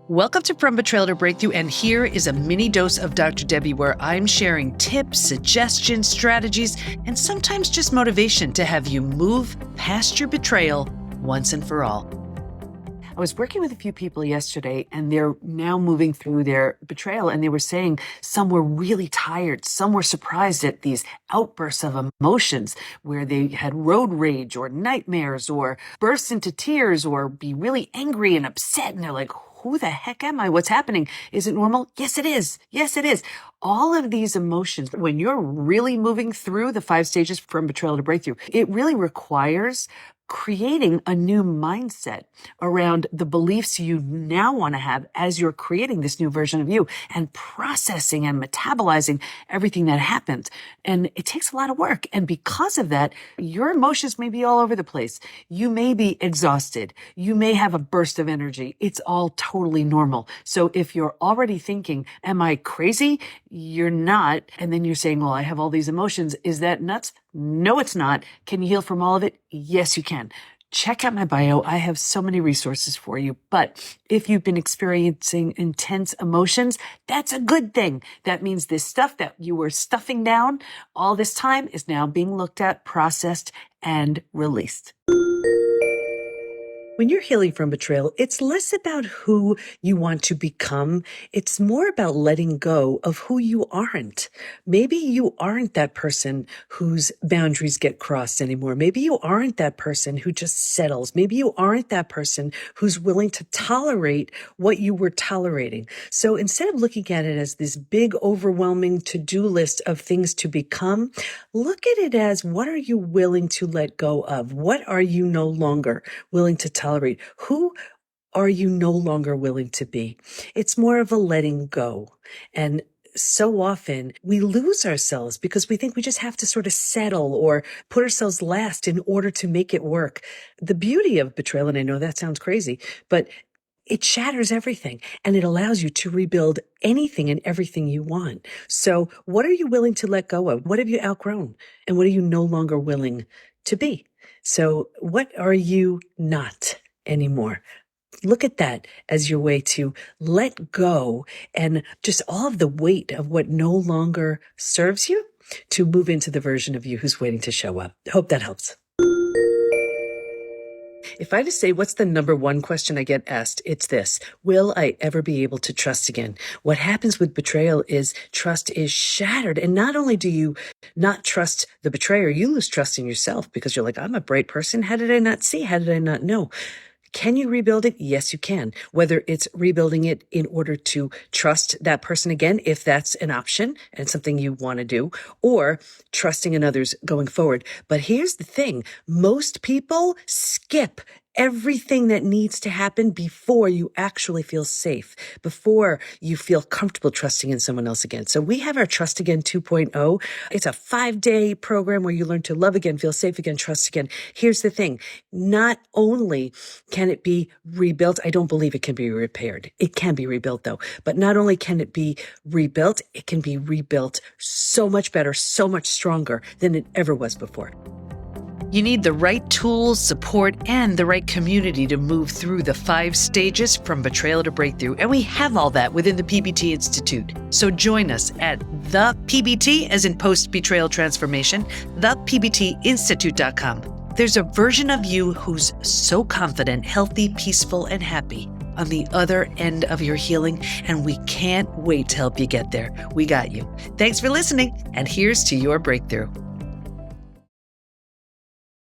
Welcome to From Betrayal to Breakthrough, and here is a mini dose of Dr. Debi where I'm sharing tips, suggestions, strategies, and sometimes just motivation to have you move past your betrayal once and for all. I was working with a few people yesterday, and they're now moving through their betrayal, and they were saying some were really tired. Some were surprised at these outbursts of emotions where they had road rage or nightmares or burst into tears or be really angry and upset, and they're like, who the heck am I? What's happening? Is it normal? Yes, it is. Yes, it is. All of these emotions, when you're really moving through the 5 stages from betrayal to breakthrough, it really requires creating a new mindset around the beliefs you now want to have as you're creating this new version of you and processing and metabolizing everything that happens. And it takes a lot of work. And because of that, your emotions may be all over the place. You may be exhausted. You may have a burst of energy. It's all totally normal. So if you're already thinking, am I crazy? You're not. And then you're saying, well, I have all these emotions. Is that nuts? No, it's not. Can you heal from all of it? Yes, you can. Check out my bio. I have so many resources for you. But if you've been experiencing intense emotions, that's a good thing. That means this stuff that you were stuffing down all this time is now being looked at, processed, and released. When you're healing from betrayal, it's less about who you want to become. It's more about letting go of who you aren't. Maybe you aren't that person whose boundaries get crossed anymore. Maybe you aren't that person who just settles. Maybe you aren't that person who's willing to tolerate what you were tolerating. So instead of looking at it as this big, overwhelming to-do list of things to become, look at it as, what are you willing to let go of? What are you no longer willing to tolerate? Who are you no longer willing to be? It's more of a letting go. And so often we lose ourselves because we think we just have to sort of settle or put ourselves last in order to make it work. The beauty of betrayal, and I know that sounds crazy, but it shatters everything and it allows you to rebuild anything and everything you want. So what are you willing to let go of? What have you outgrown? And what are you no longer willing to be? So what are you not anymore? Look at that as your way to let go and just all of the weight of what no longer serves you to move into the version of you who's waiting to show up. Hope that helps. If I had to say what's the number one question I get asked, it's this: will I ever be able to trust again? What happens with betrayal is trust is shattered. And not only do you not trust the betrayer, you lose trust in yourself because you're like, I'm a bright person. How did I not see? How did I not know? Can you rebuild it? Yes, you can. Whether it's rebuilding it in order to trust that person again, if that's an option and something you want to do, or trusting in others going forward. But here's the thing. Most people skip everything that needs to happen before you actually feel safe, before you feel comfortable trusting in someone else again. So we have our Trust Again 2.0. It's a 5-day program where you learn to love again, feel safe again, trust again. Here's the thing. Not only can it be rebuilt, I don't believe it can be repaired. It can be rebuilt though. But not only can it be rebuilt, it can be rebuilt so much better, so much stronger than it ever was before. You need the right tools, support, and the right community to move through the 5 stages from betrayal to breakthrough. And we have all that within the PBT Institute. So join us at the PBT, as in post-betrayal transformation, thepbtinstitute.com. There's a version of you who's so confident, healthy, peaceful, and happy on the other end of your healing, and we can't wait to help you get there. We got you. Thanks for listening, and here's to your breakthrough.